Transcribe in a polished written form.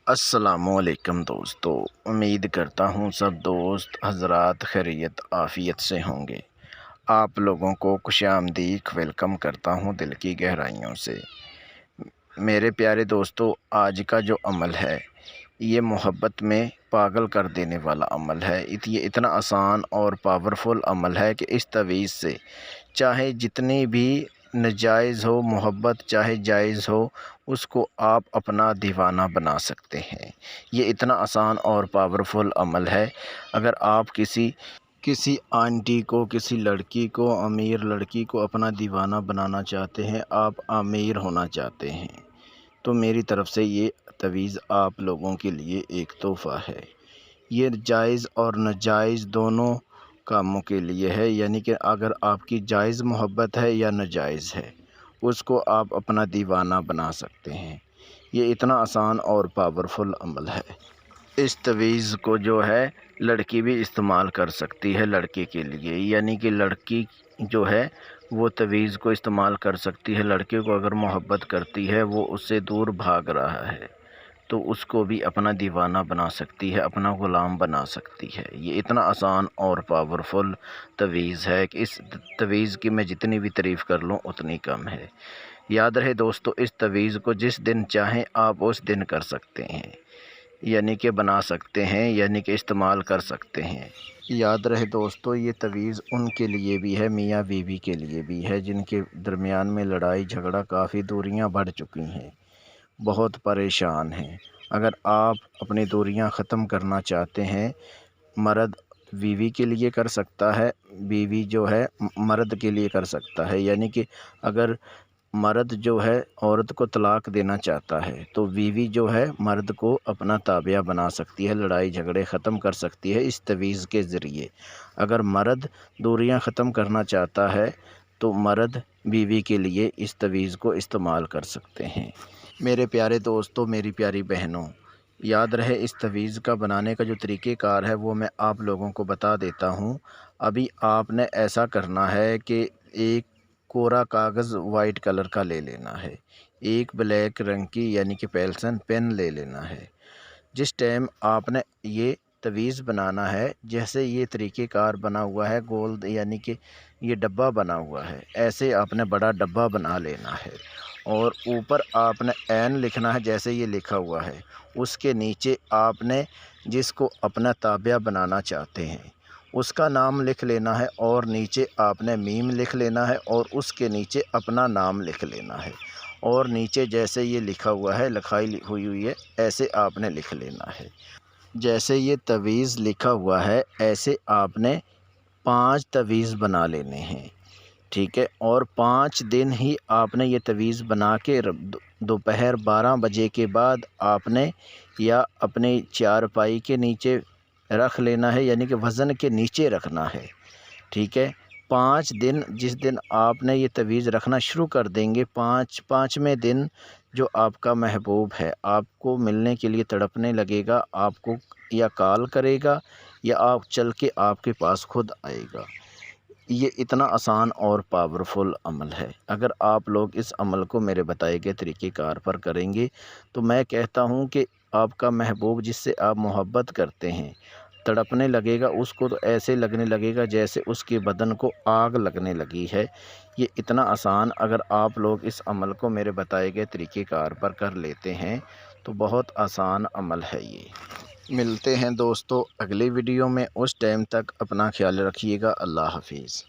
السلام علیکم دوستو، امید کرتا ہوں سب دوست حضرات خیریت عافیت سے ہوں گے۔ آپ لوگوں کو خوش آمدید ویلکم کرتا ہوں دل کی گہرائیوں سے۔ میرے پیارے دوستو، آج کا جو عمل ہے یہ محبت میں پاگل کر دینے والا عمل ہے۔ یہ اتنا آسان اور پاورفل عمل ہے کہ اس تعویذ سے چاہے جتنی بھی ناجائز ہو محبت چاہے جائز ہو، اس کو آپ اپنا دیوانہ بنا سکتے ہیں۔ یہ اتنا آسان اور پاورفل عمل ہے۔ اگر آپ کسی آنٹی کو، کسی لڑکی کو، امیر لڑکی کو اپنا دیوانہ بنانا چاہتے ہیں، آپ امیر ہونا چاہتے ہیں، تو میری طرف سے یہ تعویذ آپ لوگوں کے لیے ایک تحفہ ہے۔ یہ جائز اور ناجائز دونوں کاموں کے لیے ہے، یعنی کہ اگر آپ کی جائز محبت ہے یا ناجائز ہے، اس کو آپ اپنا دیوانہ بنا سکتے ہیں۔ یہ اتنا آسان اور پاورفل عمل ہے۔ اس تعویذ کو جو ہے لڑکی بھی استعمال کر سکتی ہے لڑکے کے لیے، یعنی کہ لڑکی جو ہے وہ تعویذ کو استعمال کر سکتی ہے۔ لڑکے کو اگر محبت کرتی ہے، وہ اس سے دور بھاگ رہا ہے، تو اس کو بھی اپنا دیوانہ بنا سکتی ہے، اپنا غلام بنا سکتی ہے۔ یہ اتنا آسان اور پاورفل تعویذ ہے کہ اس تعویذ کی میں جتنی بھی تعریف کر لوں اتنی کم ہے۔ یاد رہے دوستو، اس تعویذ کو جس دن چاہیں آپ اس دن کر سکتے ہیں، یعنی کہ بنا سکتے ہیں، یعنی کہ استعمال کر سکتے ہیں۔ یاد رہے دوستو، یہ تعویذ ان کے لیے بھی ہے، میاں بیوی کے لیے بھی ہے، جن کے درمیان میں لڑائی جھگڑا، کافی دوریاں بڑھ چکی ہیں، بہت پریشان ہیں۔ اگر آپ اپنی دوریاں ختم کرنا چاہتے ہیں، مرد بیوی کے لیے کر سکتا ہے، بیوی جو ہے مرد کے لیے کر سکتا ہے، یعنی کہ اگر مرد جو ہے عورت کو طلاق دینا چاہتا ہے، تو بیوی جو ہے مرد کو اپنا تابع بنا سکتی ہے، لڑائی جھگڑے ختم کر سکتی ہے اس تعویذ کے ذریعے۔ اگر مرد دوریاں ختم کرنا چاہتا ہے تو مرد بیوی کے لیے اس تعویذ کو استعمال کر سکتے ہیں۔ میرے پیارے دوستوں، میری پیاری بہنوں، یاد رہے اس تعویذ کا بنانے کا جو طریقہ کار ہے وہ میں آپ لوگوں کو بتا دیتا ہوں۔ ابھی آپ نے ایسا کرنا ہے کہ ایک کورا کاغذ وائٹ کلر کا لے لینا ہے، ایک بلیک رنگ کی یعنی کہ پین لے لینا ہے۔ جس ٹائم آپ نے یہ تعویذ بنانا ہے، جیسے یہ طریقہ کار بنا ہوا ہے گول، یعنی کہ یہ ڈبہ بنا ہوا ہے، ایسے آپ نے بڑا ڈبہ بنا لینا ہے، اور اوپر آپ نے عین لکھنا ہے جیسے یہ لکھا ہوا ہے۔ اس کے نیچے آپ نے جس کو اپنا تابع بنانا چاہتے ہیں اس کا نام لکھ لینا ہے، اور نیچے آپ نے میم لکھ لینا ہے، اور اس کے نیچے اپنا نام لکھ لینا ہے، اور نیچے جیسے یہ لکھا ہوا ہے، لکھائی ہوئی ہے، ایسے آپ نے لکھ لینا ہے۔ جیسے یہ تعویذ لکھا ہوا ہے ایسے آپ نے 5 تعویذ بنا لینے ہیں، ٹھیک ہے؟ اور 5 دن ہی آپ نے یہ تعویذ بنا کے دوپہر 12 بجے کے بعد آپ نے یا اپنے چارپائی کے نیچے رکھ لینا ہے، یعنی کہ وزن کے نیچے رکھنا ہے، ٹھیک ہے؟ 5 دن، جس دن آپ نے یہ تعویذ رکھنا شروع کر دیں گے، پانچویں دن جو آپ کا محبوب ہے آپ کو ملنے کے لیے تڑپنے لگے گا، آپ کو یا کال کرے گا یا آپ چل کے آپ کے پاس خود آئے گا۔ یہ اتنا آسان اور پاورفل عمل ہے۔ اگر آپ لوگ اس عمل کو میرے بتائے گئے طریقہ کار پر کریں گے تو میں کہتا ہوں کہ آپ کا محبوب جس سے آپ محبت کرتے ہیں تڑپنے لگے گا، اس کو تو ایسے لگنے لگے گا جیسے اس کے بدن کو آگ لگنے لگی ہے۔ یہ اتنا آسان، اگر آپ لوگ اس عمل کو میرے بتائے گئے طریقہ کار پر کر لیتے ہیں تو بہت آسان عمل ہے یہ۔ ملتے ہیں دوستو اگلی ویڈیو میں، اس ٹائم تک اپنا خیال رکھیے گا۔ اللہ حافظ۔